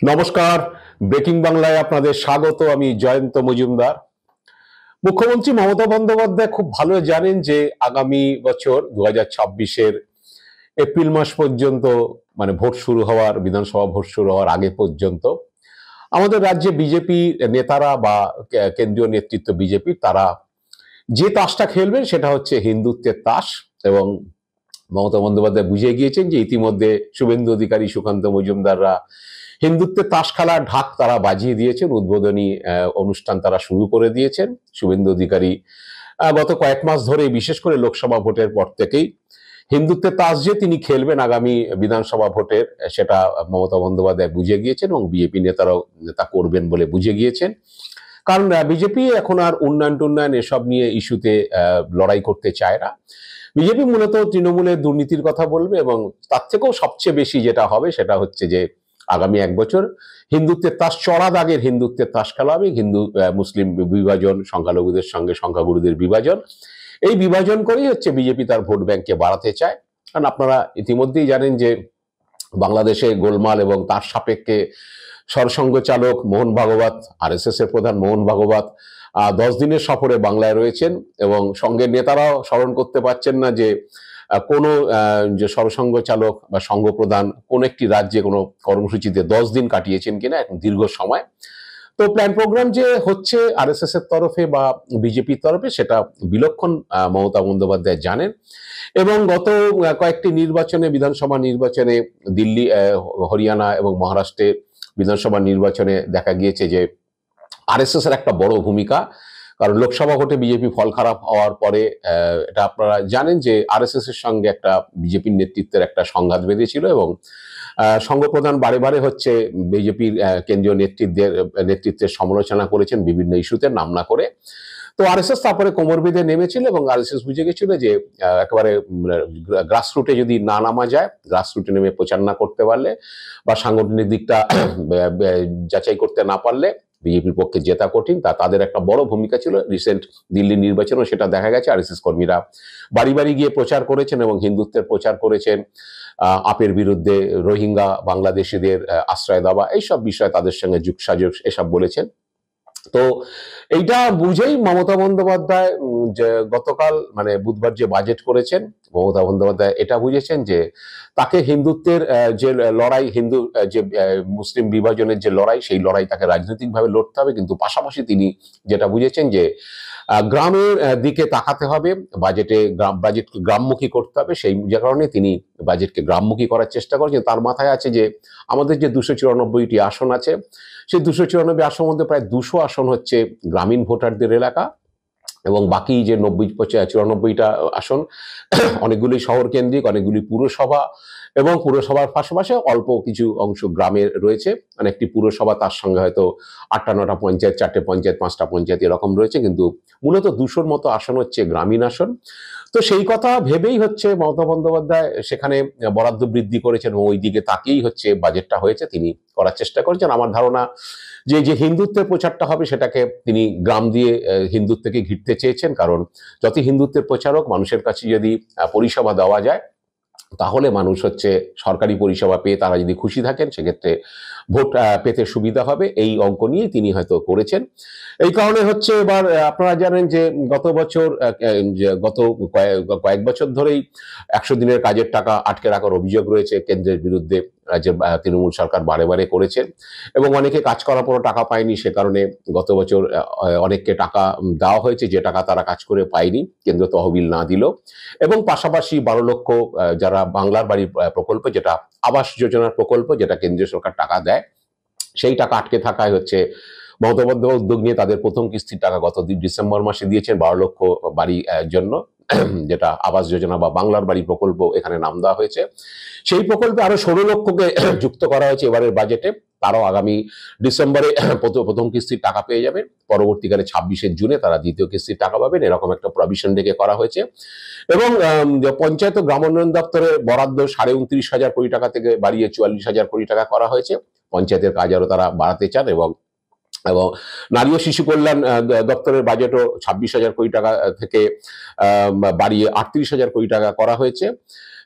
নমস্কার, ব্রেকিং বাংলায় আপনাদের স্বাগত। আমি জয়ন্ত মজুমদার। মুখ্যমন্ত্রী মমতা বন্দ্যোপাধ্যায় খুব ভালো জানেন যে আগামী বছর 2026-এর এপ্রিল মাস পর্যন্ত, মানে ভোট শুরু হওয়ার, বিধানসভা ভোট শুরু হওয়ার আগে পর্যন্ত আমাদের রাজ্যে বিজেপি নেতারা বা কেন্দ্রীয় নেতৃত্ব বিজেপি তারা যে তাসটা খেলবেন সেটা হচ্ছে হিন্দুত্বের তাস। এবং মমতা বন্দ্যোপাধ্যায় বুঝিয়ে গিয়েছেন যে ইতিমধ্যে শুভেন্দু অধিকারী, সুকান্ত মজুমদাররা হিন্দুত্বের তাস খেলার ঢাক তারা বাজিয়ে দিয়েছেন। উদ্বোধনী অনুষ্ঠান তারা শুরু করে দিয়েছেন। শুভেন্দু অধিকারী গত কয়েক মাস ধরে, বিশেষ করে লোকসভা ভোটের পর থেকেই হিন্দুত্বের তাস যে তিনি খেলবেন আগামী বিধানসভা ভোটের, সেটা মমতা বন্দ্যোপাধ্যায় বুঝে গিয়েছেন এবং বিজেপি নেতারাও তা করবেন বলে বুঝে গিয়েছেন। কারণ বিজেপি এখন আর উন্নয়ন এসব নিয়ে ইস্যুতে লড়াই করতে চায় না। বিজেপি মূলত তৃণমূলের দুর্নীতির কথা বলবে এবং তার থেকেও সবচেয়ে বেশি যেটা হবে সেটা হচ্ছে যে আগামী এক বছর হিন্দুত্বের তাস, চড়া দাগের হিন্দুত্বের তাস খেলা হবে। হিন্দু মুসলিম বিভাজন, সংখ্যালঘুদের সঙ্গে সংখ্যাগুরুদের বিভাজন, এই বিভাজন করেই হচ্ছে বিজেপি তার ভোট ব্যাংককে বাড়াতে চায়। কারণ আপনারা ইতিমধ্যেই জানেন যে বাংলাদেশে গোলমাল এবং তার সাপেক্ষে সরসংঘ চালক মোহন ভাগবত, RSS এর প্রধান মোহন ভাগবত 10 দিনের সফরে বাংলায় রয়েছেন এবং সঙ্গের নেতারাও স্মরণ করতে পারছেন না যে কোনো যে সরসংঘ চালক বা সংঘ প্রধান কোন একটি রাজ্যে কোনো কর্মসূচিতে 10 দিন কাটিয়েছেন কিনা, এখন দীর্ঘ সময়। তো প্ল্যান প্রোগ্রাম যে হচ্ছে RSS এর তরফে বা বিজেপির তরফে, সেটা বিলক্ষণ মমতা বন্দ্যোপাধ্যায় জানেন। এবং গত কয়েকটি নির্বাচনে, বিধানসভা নির্বাচনে, দিল্লি, হরিয়ানা এবং মহারাষ্ট্রে বিধানসভা নির্বাচনে দেখা গিয়েছে যে RSS এর একটা বড় ভূমিকা। কারণ লোকসভা ভোটে বিজেপি ফল খারাপ হওয়ার পরে এটা আপনারা জানেন যে RSS এর সঙ্গে একটা বিজেপির নেতৃত্বের একটা সংঘাত বেঁধেছিল এবং সংঘপ্রধান বারে বারে হচ্ছে বিজেপির কেন্দ্রীয় নেতৃত্বের সমালোচনা করেছেন বিভিন্ন ইস্যুতে, নাম না করে। তো RSS তারপরে কোমর বেঁধে নেমেছিল এবং RSS বুঝে গেছিল যে একেবারে গ্রাসরুটে যদি না নামা যায়, গ্রাসরুটে নেমে প্রচার না করতে পারলে বা সাংগঠনিক দিকটা যাচাই করতে না পারলে বিজেপির পক্ষে জেতা কঠিন। তাদের একটা বড় ভূমিকা ছিল রিসেন্ট দিল্লি নির্বাচনেও সেটা দেখা গেছে। RSS কর্মীরা বাড়ি বাড়ি গিয়ে প্রচার করেছেন এবং হিন্দুত্বের প্রচার করেছেন, আপের বিরুদ্ধে, রোহিঙ্গা বাংলাদেশিদের আশ্রয় দেওয়া, এইসব বিষয়ে তাদের সঙ্গে যুগসাযোগ এসব বলেছেন। তো এইটা বুঝেই মমতা বন্দ্যোপাধ্যায় যে গতকাল, মানে বুধবার যে বাজেট করেছেন, মমতা বন্দ্যোপাধ্যায় এটা বুঝেছেন যে তাকে হিন্দুত্বের যে লড়াই, হিন্দু যে মুসলিম বিভাজনের যে লড়াই, সেই লড়াই তাকে রাজনৈতিকভাবে লড়তে হবে। কিন্তু পাশাপাশি তিনি যেটা বুঝেছেন যে গ্রামের দিকে তাকাতে হবে, বাজেট গ্রামমুখী করতে হবে। সেই কারণে তিনি বাজেটকে গ্রামমুখী করার চেষ্টা করছেন। তার মাথায় আছে যে আমাদের যে 294টি আসন আছে, সেই 294 আসনের মধ্যে প্রায় 200 আসন হচ্ছে গ্রামীণ ভোটারদের এলাকা এবং বাকি যে 94টা আসন অনেকগুলি শহর কেন্দ্রিক, অনেকগুলি পুরসভা এবং পুরসভার পাশাপাশি অল্প কিছু অংশ গ্রামের রয়েছে। মানে একটি পুরসভা, তার সঙ্গে হয়তো 8টা-9টা পঞ্চায়েত, 4টে পঞ্চায়েত, 5টা পঞ্চায়েত এরকম রয়েছে, কিন্তু মূলত 200-র মতো আসন হচ্ছে গ্রামীণ আসন। তো সেই কথা ভেবেই হচ্ছে মমতা বন্দ্যোপাধ্যায় সেখানে বরাদ্দ বৃদ্ধি করেছেন এবং ওই দিকে তাকিয়েই হচ্ছে বাজেটটা হয়েছে, তিনি করার চেষ্টা করেছেন। আমার ধারণা যে হিন্দুত্বের প্রচারটা হবে সেটাকে তিনি গ্রাম দিয়ে হিন্দুত্বকে ঘিরতে চেয়েছেন। কারণ যত হিন্দুত্বের প্রচারক, মানুষের কাছে যদি পরিষেবা দেওয়া যায় তাহলে মানুষ হচ্ছে সরকারি পরিষেবা পেয়ে তারা যদি খুশি থাকেন, সেক্ষেত্রে ভোট পেতে সুবিধা হবে। এই অঙ্ক নিয়ে তিনি হয়তো করেছেন। এই কারণে হচ্ছে এবার আপনারা জানেন যে গত কয়েক বছর ধরেই 100 দিনের কাজের টাকা আটকে রাখার অভিযোগ রয়েছে কেন্দ্রের বিরুদ্ধে, যে তৃণমূল সরকার বারে বারে করেছেন এবং অনেকে কাজ করার পরও টাকা পায়নি। সে কারণে গত বছর অনেককে টাকা দেওয়া হয়েছে যে টাকা তারা কাজ করে পায়নি, কেন্দ্র তহবিল না দিল। এবং পাশাপাশি 12 লক্ষ যারা বাংলার বাড়ি প্রকল্প, যেটা আবাস যোজনার প্রকল্প, যেটা কেন্দ্রীয় সরকার টাকা দেয়, সেই টাকা আটকে থাকায় হচ্ছে মমতা বন্দ্যোপাধ্যায় উদ্যোগ নিয়ে তাদের প্রথম কিস্তির টাকা গত ডিসেম্বর মাসে দিয়েছেন 12 লক্ষ বাড়ি জন্য, যেটা আবাস যোজনা বা বাংলার বাড়ি প্রকল্প এখানে নাম দেওয়া হয়েছে। সেই প্রকল্পে আরো 16 লক্ষকে যুক্ত করা হয়েছে এবারের বাজেটে। তারাও আগামী ডিসেম্বরে প্রথম কিস্তির টাকা পেয়ে যাবে, পরবর্তীকালে 26শে জুনে তারা দ্বিতীয় কিস্তির টাকা পাবেন, এরকম একটা প্রভিশন রেখে করা হয়েছে। এবং পঞ্চায়েত ও গ্রামোন্নয়ন দপ্তরে বরাদ্দ 29,500 কোটি টাকা থেকে বাড়িয়ে 44,000 কোটি টাকা করা হয়েছে। পঞ্চায়েতের কাজ আরো তারা বাড়াতে চান এবং নারী ও শিশু কল্যাণ দপ্তরের বাজেটও 26,000 কোটি টাকা থেকে বাড়িয়ে 38,000 কোটি টাকা করা হয়েছে।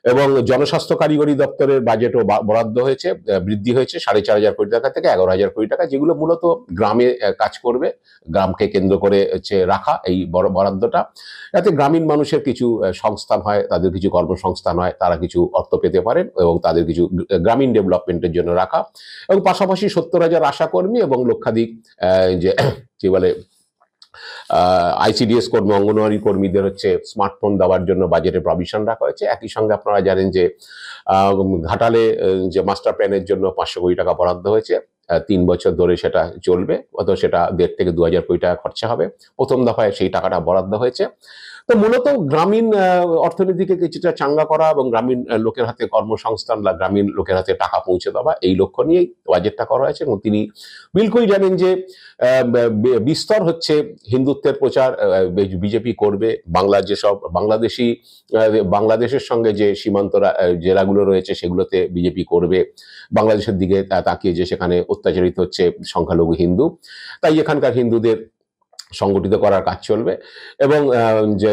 এবং জনস্বাস্থ্য কারিগরি দপ্তরের বাজেটও বরাদ্দ হয়েছে, বৃদ্ধি হয়েছে 4,500 কোটি টাকা থেকে 11,000 কোটি টাকা, যেগুলো মূলত গ্রামে কাজ করবে, গ্রামকে কেন্দ্র করে হচ্ছে রাখা এই বরাদ্দটা, যাতে গ্রামীণ মানুষের কিছু সংস্থান হয়, তাদের কিছু কর্মসংস্থান হয়, তারা কিছু অর্থ পেতে পারেন এবং তাদের কিছু গ্রামীণ ডেভেলপমেন্টের জন্য রাখা। এবং পাশাপাশি 70,000 আশাকর্মী এবং লক্ষাধিক যে কি বলে আইসিডিএস কর্মী, অঙ্গনওয়াড়ি কর্মীদের হচ্ছে স্মার্টফোন দেওয়ার জন্য বাজেটে প্রভিশন রাখা হয়েছে। একই সঙ্গে আপনারা জানেন যে ঘাটালে যে মাস্টার প্ল্যানের জন্য 500 কোটি টাকা বরাদ্দ হয়েছে, 3 বছর ধরে সেটা চলবে, অথবা সেটা 1,500 থেকে 2,000 কোটি টাকা খরচা হবে। প্রথম দফায় সেই টাকাটা বরাদ্দ হয়েছে। তো মূলত গ্রামীণ অর্থনীতিকে কিছুটা চাঙ্গা করা এবং গ্রামীণ লোকের হাতে কর্মসংস্থান বা গ্রামীণ লোকের হাতে টাকা পৌঁছে দেওয়া, এই লক্ষ্য নিয়েই বাজেটটা করা হয়েছে। এবং তিনি বিলকুল জানেন যে বিস্তর হচ্ছে হিন্দুত্বের প্রচার বিজেপি করবে। বাংলাদেশের সঙ্গে যে সীমান্ত জেলাগুলো রয়েছে সেগুলোতে বিজেপি করবে। বাংলাদেশের দিকে তাকিয়ে যে সেখানে অত্যাচারিত হচ্ছে সংখ্যালঘু হিন্দু, তাই এখানকার হিন্দুদের সংগঠিত করার কাজ চলবে। এবং যে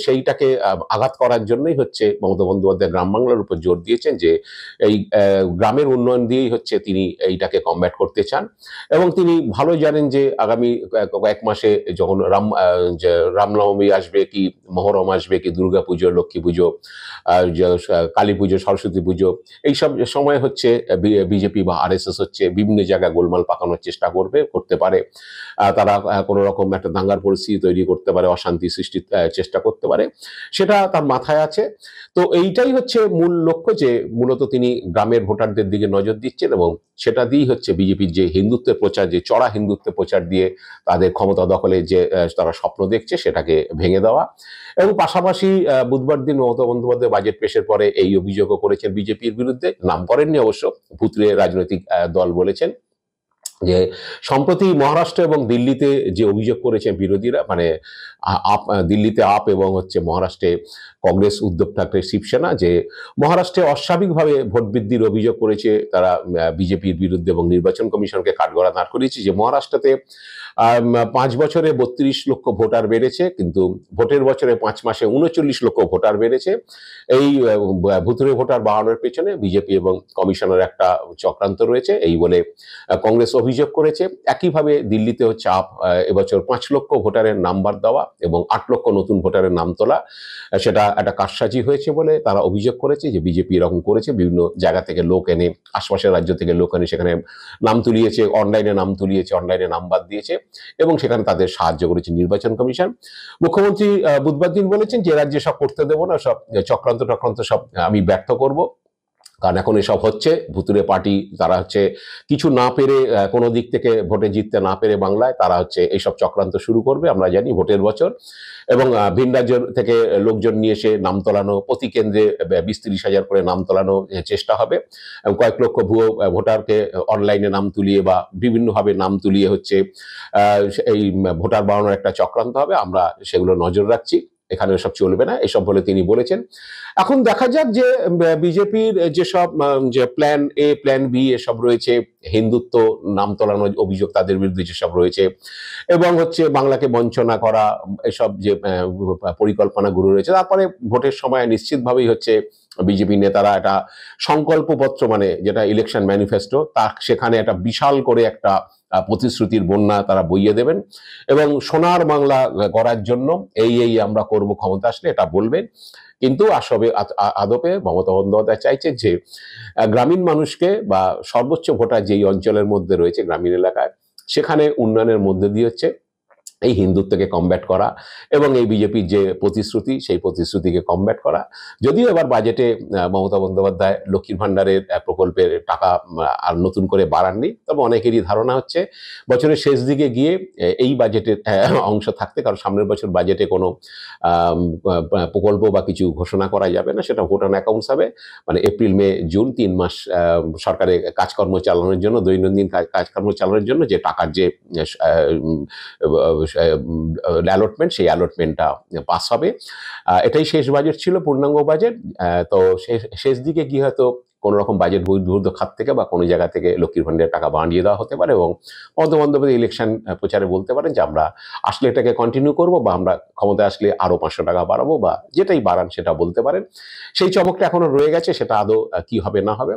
সেইটাকে আঘাত করার জন্যই হচ্ছে মমতা বন্দ্যোপাধ্যায় গ্রাম বাংলার উপর জোর দিয়েছেন যে এই গ্রামের উন্নয়ন দিয়েই হচ্ছে তিনি এইটাকে কমব্যাট করতে চান। এবং তিনি ভালো জানেন যে আগামী কয়েক মাসে যখন রামনবমী আসবে, কি মহরম আসবে, কি দুর্গা পুজো, লক্ষ্মী পুজো, কালী পুজো, সরস্বতী পুজো, এইসব সময় হচ্ছে বিজেপি বা আরএসএস হচ্ছে বিভিন্ন জায়গায় গোলমাল পাকানোর চেষ্টা করতে পারে। তারা কোনো রকম একটা দাঙ্গার পরিস্থিতি তৈরি করতে পারে, অশান্তি সৃষ্টির চেষ্টা করতে পারে, সেটা তার মাথায় আছে। তো এইটাই হচ্ছে মূল লক্ষ্য, যে মূলত তিনি গ্রামের ভোটারদের দিকে নজর দিচ্ছেন এবং সেটা দিয়েই হচ্ছে বিজেপির যে হিন্দুত্বের প্রচার, যে চড়া হিন্দুত্বের প্রচার দিয়ে তাদের ক্ষমতা দখলে যে তারা স্বপ্ন দেখছে সেটাকে ভেঙে দেওয়া। এবং পাশাপাশি বুধবার দিন মমতা বন্দ্যোপাধ্যায় বাজেট পেশের পরে এই অভিযোগও করেছেন বিজেপির বিরুদ্ধে, নাম করেননি অবশ্য, ভুতুড়ে রাজনৈতিক দল বলেছেন যে সম্প্রতি মহারাষ্ট্র এবং দিল্লিতে যে অভিযোগ করেছেন বিরোধীরা, মানে দিল্লিতে আপ এবং হচ্ছে মহারাষ্ট্রে কংগ্রেস, উদ্ধব ঠাকরে, শিবসেনা, যে মহারাষ্ট্রে অস্বাভাবিকভাবে ভোট বৃদ্ধির অভিযোগ করেছে তারা বিজেপির বিরুদ্ধে এবং নির্বাচন কমিশনকে কাঠগড়া দাঁড় করিয়েছে যে মহারাষ্ট্রতে 5 বছরে 32 লক্ষ ভোটার বেড়েছে, কিন্তু ভোটের বছরে 5 মাসে 39 লক্ষ ভোটার বেড়েছে। এই ভুতুরে ভোটার বাড়ানোর পেছনে বিজেপি এবং কমিশনের একটা চক্রান্ত রয়েছে, এই বলে কংগ্রেস অভিযোগ করেছে। একইভাবে দিল্লিতে হচ্ছে এবছর 5 লক্ষ ভোটারের নাম্বার দেওয়া এবং 8 লক্ষ নতুন ভোটারের নাম তোলা, সেটা একটা কারসাজি হয়েছে বলে তারা অভিযোগ করেছে যে বিজেপি এরকম করেছে, বিভিন্ন জায়গা থেকে লোক এনে, আশপাশের রাজ্য থেকে লোক এনে সেখানে নাম তুলিয়েছে, অনলাইনে নাম তুলিয়েছে, অনলাইনে নাম্বার দিয়েছে এবং সেখানে তাদের সাহায্য করেছে নির্বাচন কমিশন। মুখ্যমন্ত্রী বুধবার দিন বলেছেন যে রাজ্যে সব করতে দেবো না, সব চক্রান্ত সব আমি ব্যর্থ করব, কারণ এখন এসব হচ্ছে ভুতুরে পার্টি, তারা হচ্ছে কিছু না পেরে, কোনো দিক থেকে ভোটে জিততে না পেরে বাংলায় তারা হচ্ছে এইসব চক্রান্ত শুরু করবে। আমরা জানি ভোটের বছর, এবং ভিন রাজ্য থেকে লোকজন নিয়ে এসে নাম তোলানো, প্রতি কেন্দ্রে 20-30 হাজার করে নাম তোলানো চেষ্টা হবে এবং কয়েক লক্ষ ভুয়ো ভোটারকে অনলাইনে নাম তুলিয়ে বা বিভিন্নভাবে নাম তুলিয়ে হচ্ছে এই ভোটার বাড়ানোর একটা চক্রান্ত হবে। আমরা সেগুলো নজর রাখছি, এখানে এসব চলবে না, এসব বলে তিনি বলেছেন। এখন দেখা যাক যে বিজেপির যেসব যে প্ল্যান এ, প্ল্যান বি এসব রয়েছে, হিন্দুত্ব নাম তোলানোর অভিযোগ তাদের বিরুদ্ধে যেসব রয়েছে, এবং হচ্ছে বাংলাকে বঞ্চনা করা, এসব যে পরিকল্পনাগুলো রয়েছে, তারপরে ভোটের সময় নিশ্চিতভাবেই হচ্ছে বিজেপি নেতারা একটা সংকল্পপত্র, মানে যেটা ইলেকশন ম্যানিফেস্টো, তা সেখানে একটা বিশাল করে একটা প্রতিশ্রুতির বন্যা তারা বইয়ে দেবেন এবং সোনার বাংলা করার জন্য এই আমরা করব ক্ষমতা আসলে, এটা বলবেন। কিন্তু আসলে আদপে মমতা বন্দ্যোপাধ্যায় চাইছে যে গ্রামীণ মানুষকে বা সর্বোচ্চ ভোটার যেই অঞ্চলের মধ্যে রয়েছে গ্রামীণ এলাকায়, সেখানে উন্নয়নের মধ্যে দিয়ে হচ্ছে এই হিন্দুত্বকে কমব্যাট করা এবং এই বিজেপির যে প্রতিশ্রুতি, সেই প্রতিশ্রুতিকে কমব্যাট করা। যদিও এবার বাজেটে মমতা বন্দ্যোপাধ্যায় লক্ষ্মীর ভাণ্ডারের প্রকল্পের টাকা আর নতুন করে বাড়াননি, তবে অনেকেরই ধারণা হচ্ছে বছরের শেষ দিকে গিয়ে এই বাজেটের অংশ থাকতে, কারণ সামনের বছর বাজেটে কোনো প্রকল্প বা কিছু ঘোষণা করা যাবে না, সেটা ভোট অন অ্যাকাউন্টস হবে, মানে এপ্রিল, মে, জুন 3 মাস সরকারের কাজকর্ম চালানোর জন্য, দৈনন্দিন কাজকর্ম চালানোর জন্য যে টাকার যে অ্যালটমেন্ট, সেই অ্যালটমেন্টটা পাস হবে। এটাই শেষ বাজেট ছিল, পূর্ণাঙ্গ বাজেট। তো শেষ দিকে গিয়ে হয়তো কোনো রকম বাজেট বহির্ভূত খাত থেকে বা কোনো জায়গা থেকে লক্ষ্মীর ভাণ্ডারের টাকা বাড়িয়ে দেওয়া হতে পারে, এবং মমতা বন্দ্যোপাধ্যায় ইলেকশন প্রচারে বলতে পারেন যে আমরা আসলে এটাকে কন্টিনিউ করব, বা আমরা ক্ষমতায় আসলে আরো 500 টাকা বাড়াবো, বা যেটাই বাড়ান সেটা বলতে পারেন। সেই চমকটা এখনো রয়ে গেছে, সেটা আদৌ কি হবে না হবে।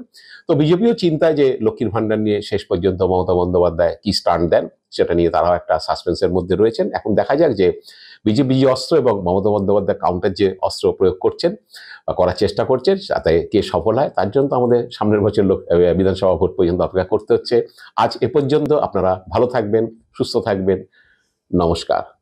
তো বিজেপিও চিন্তায় যে লক্ষ্মীর ভাণ্ডার নিয়ে শেষ পর্যন্ত মমতা বন্দ্যোপাধ্যায় কি স্ট্যান্ড দেন, সেটা নিয়ে তারাও একটা সাসপেন্সের মধ্যে রয়েছেন। এখন দেখা যাক যে বিজেপি যে অস্ত্র এবং মমতা বন্দ্যোপাধ্যায় কাউন্টার যে অস্ত্র প্রয়োগ করছেন বা করার চেষ্টা করছেন, তাতে কে সফল হয়, তার জন্য তো আমাদের সামনের বছর বিধানসভা ভোট পর্যন্ত অপেক্ষা করতে হচ্ছে। আজ এ পর্যন্ত। আপনারা ভালো থাকবেন, সুস্থ থাকবেন। নমস্কার।